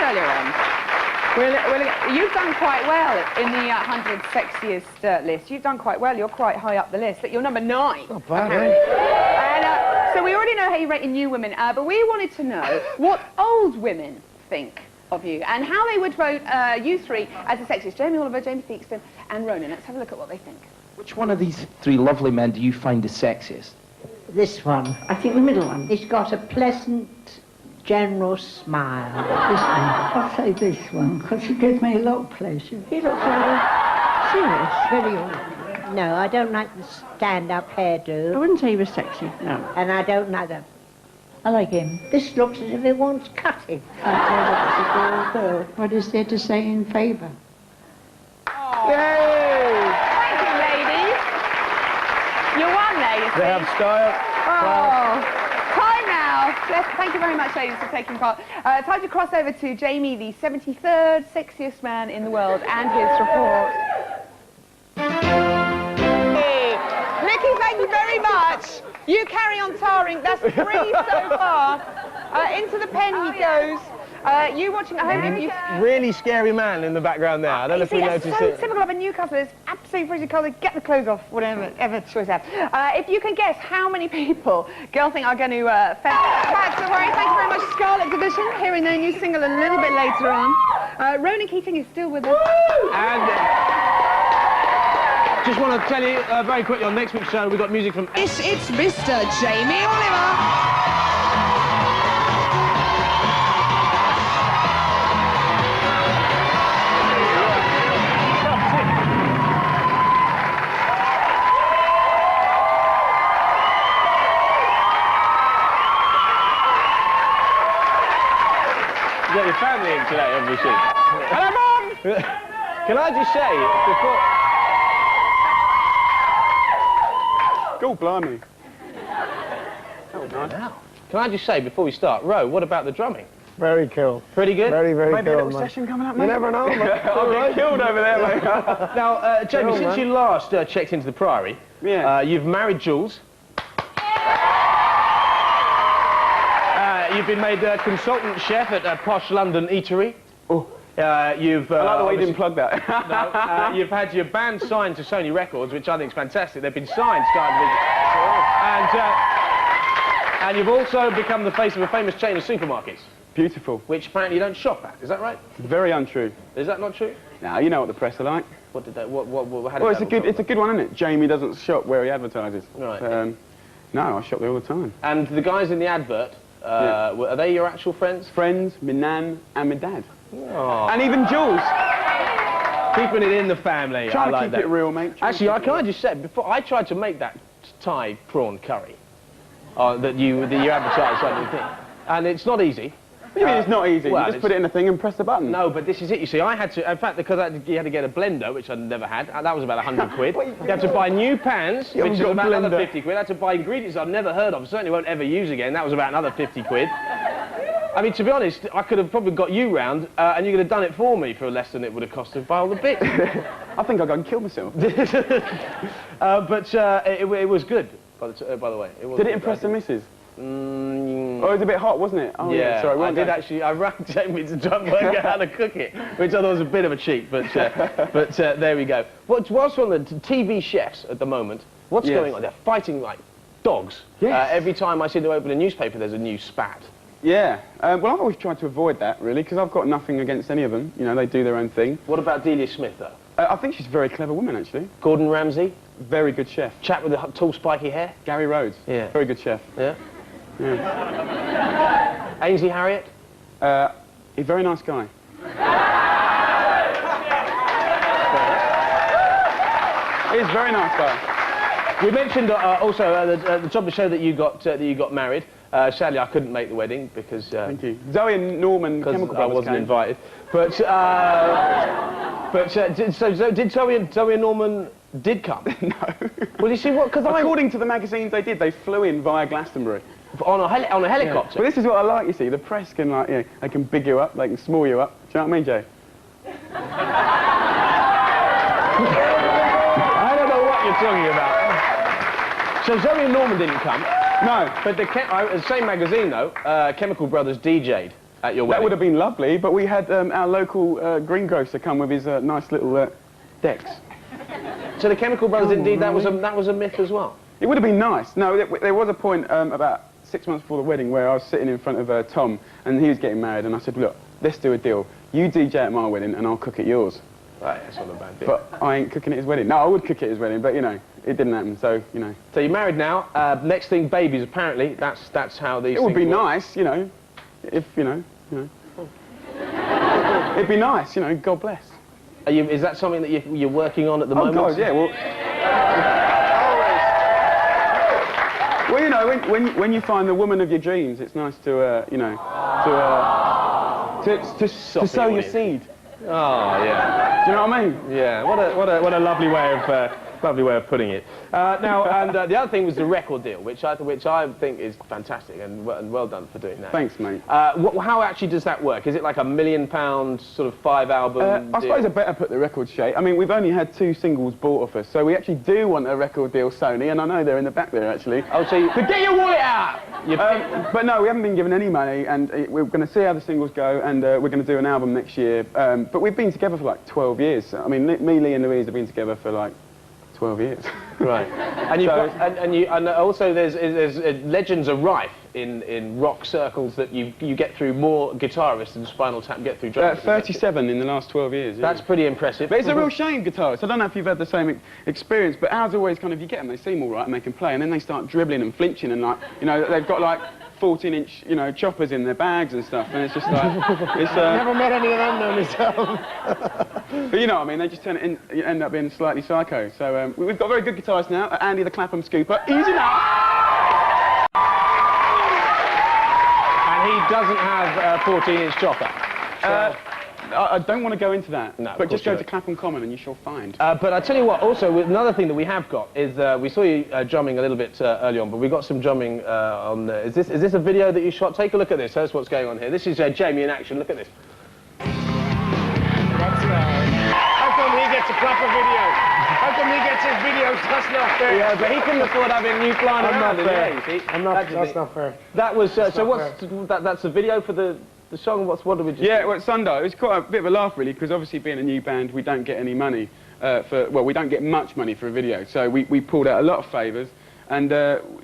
earlier on. You've done quite well in the 100 sexiest list. You've done quite well. You're quite high up the list. You're number 9. Not bad, And, so we already know how you rate new women, but we wanted to know what old women think of you and how they would vote you three as the sexiest. Jamie Oliver, Jamie Theakston and Ronan. Let's have a look at what they think. Which one of these 3 lovely men do you find the sexiest? This one. I think the middle one. He's got a pleasant, general smile. This one. I'll say this one, because he gives me a lot of pleasure. He looks rather serious, very old. No, I don't like the stand-up hairdo. I wouldn't say he was sexy, no. And I don't like the... I like him. This looks as if it wants cutting. Can't tell what it's a girl. What is there to say in favour? Oh. Yay! Thank you, ladies. You won there, you see. They have style. Oh. Time now. Thank you very much, ladies, for taking part. Time to cross over to Jamie, the 73rd sexiest man in the world, and his report. Hey, Nicky, thank you very much. You carry on tarring. That's 3 so far. Into the pen he goes. You watching at home? You... Really scary man in the background there. I don't know if you noticed so it. typical of a Newcastle. It's absolutely freezing cold. Get the clothes off, whatever choice have. If you can guess how many people girls think are going to Thanks, don't worry. Thank you very much, Scarlet Division. Hearing their new single a little bit later on. Ronan Keating is still with us. And just want to tell you very quickly on next week's show we've got music from... It's Mr. Jamie Oliver. You got your family in today, obviously. Hello, Mum! Can I just say, before... God blimey. Oh, nice. Can I just say, before we start, Ro, what about the drumming? Very cool. Pretty good? Very, very Maybe cool, a little session coming up, mate? You never know, mate. I'll get killed over there, mate. Now, Jamie, Cool, since man. you last checked into the Priory, you've married Jules. You've been made consultant chef at a posh London eatery. Oh. You've... I like the way you didn't plug that. No, you've had your band signed to Sony Records, which I think is fantastic. They've been signed, and you've also become the face of a famous chain of supermarkets. Beautiful. Which apparently you don't shop at. Is that right? Very untrue. Is that not true? Now you know what the press are like. What did that? How did Well, that it's a good one, isn't it? Jamie doesn't shop where he advertises. Right. No, I shop there all the time. And the guys in the advert, are they your actual friends? Friends, my nan, and my dad. Oh. And even Jules. Keeping it in the family. Trying I like to keep that. it real, mate. Actually, can I just say, before I tried to make that Thai prawn curry that you advertised on your thing, and it's not easy. What do you mean it's not easy? Well, you just put it in the thing and press the button. No, but this is it. You see, I had to, in fact, because you had to get a blender, which I'd never had, and that was about 100 quid. You had to buy new pans, which is about another 50 quid. I had to buy ingredients I've never heard of, certainly won't ever use again. That was about another 50 quid. I mean, to be honest, I could have probably got you round, and you could have done it for me for less than it would have cost to buy all the bits. I think I'll go and kill myself. But it was good, by the way. Did it impress the missus? Oh, it was a bit hot, wasn't it? Oh, yeah, sorry. I rang Jamie to try and work out how to cook it, which I thought was a bit of a cheat, but there we go. Whilst we're on the TV chefs at the moment, what's going on? They're fighting like dogs. Yes. Every time I see them open a newspaper, there's a new spat. Yeah. Well, I've always tried to avoid that, really, because I've got nothing against any of them. You know, they do their own thing. What about Delia Smith, though? I think she's a very clever woman, actually. Gordon Ramsay? Very good chef. Chap with the tall, spiky hair? Gary Rhodes. Yeah. Very good chef. Yeah? Yeah. Ainsley Harriott? He's a very nice guy. He's a very nice guy. We mentioned also at the top of the show that you got married. Sadly, I couldn't make the wedding because... Thank you. Zoe and Norman, Chemical Brothers, I wasn't came. invited. Did Zoe and Norman did come? No. Well, you see what? Because according to the magazines they did, they flew in via Glastonbury. On a helicopter? Yeah. Well, this is what I like, you see. The press can, like, you know, they can big you up, they can small you up. Do you know what I mean, Jay? I don't know what you're talking about. So Zoe and Norman didn't come. No. But the same magazine, though, Chemical Brothers DJ'd At your That wedding? would have been lovely, but we had our local greengrocer come with his nice little decks. So the Chemical Brothers, indeed, that was a myth as well? It would have been nice. No, there was a point about 6 months before the wedding where I was sitting in front of Tom, and he was getting married, and I said, look, let's do a deal. You DJ at my wedding, and I'll cook at yours. Right, that's not a bad deal. But I ain't cooking at his wedding. No, I would cook at his wedding, but, you know, it didn't happen, so, you know. So you're married now. Next thing, babies, apparently. That's how these It would things be work. nice, you know, if, you know. It'd be nice, you know, God bless. Is that something that you're working on at the Oh, moment? God, yeah, well... Well, you know, when you find the woman of your dreams, it's nice to, you know, to sow your seed. Oh, yeah. Do you know what I mean? Yeah, what a lovely way of putting it. Now, and the other thing was the record deal, which I think is fantastic, and well done for doing that. Thanks, mate. How actually does that work? Is it like £1 million sort of 5-album I suppose I better put the record straight. I mean, we've only had 2 singles bought off us, so we actually do want a record deal, Sony, and I know they're in the back there, actually. Oh, so you... But get your wallet out! But no, we haven't been given any money, and we're going to see how the singles go, and we're going to do an album next year. But we've been together for like 12 years. I mean, me, Lee, and Louise have been together for like 12 years. Right. And you've got, and also there's legends are rife in rock circles that you get through more guitarists than Spinal Tap get through drummers. 37 in the last 12 years. Yeah. That's pretty impressive. But it's a real shame, guitarists. I don't know if you've had the same experience, but ours always kind of, you get them, they seem all right and they can play, and then they start dribbling and flinching, and like, you know, they've got like 14-inch, you know, choppers in their bags and stuff, and it's just like, it's... Never met any of them, though, myself. But you know what I mean, they just end up being slightly psycho. So we've got very good guitarists now, Andy the Clapham Scooper, easy now! And he doesn't have a 14-inch chopper. So. I don't want to go into that, No, but just go you to don't. Clapham Common and you shall find. But I tell you what, also, another thing that we have got is, we saw you drumming a little bit early on, but we got some drumming on... is this a video that you shot? Take a look at this, that's what's going on here. This is Jamie in action, look at this. That's right. How come he gets a proper video? How come he gets his videos? That's not fair. Yeah, but he couldn't afford having you flying around. That's not fair. That was, so what's... That's a video for the song, what did we just... Yeah, well, it's Sunday. It was quite a bit of a laugh, really, because obviously being a new band, we don't get any money we don't get much money for a video. So we pulled out a lot of favours, and,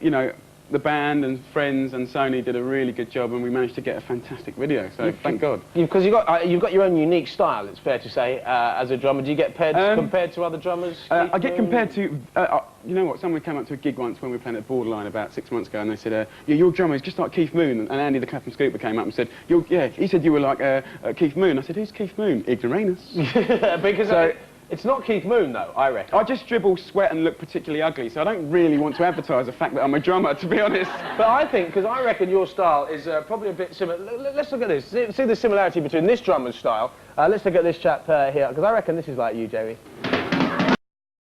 you know, the band and friends and Sony did a really good job, and we managed to get a fantastic video, so thank God. Because you've got your own unique style, it's fair to say, as a drummer. Do you get compared to other drummers? I get compared to, you know what, someone came up to a gig once when we were playing at Borderline about 6 months ago, and they said, yeah, your drummer is just like Keith Moon, and Andy the Clapham Scooper came up and said, yeah, he said you were like Keith Moon. I said, who's Keith Moon? Ignoramus. Because it's not Keith Moon, though, I reckon. I just dribble, sweat, and look particularly ugly, so I don't really want to advertise the fact that I'm a drummer, to be honest. But I think, because I reckon your style is probably a bit similar. Let's look at this. See the similarity between this drummer's style. Let's look at this chap here, because I reckon this is like you, Jamie.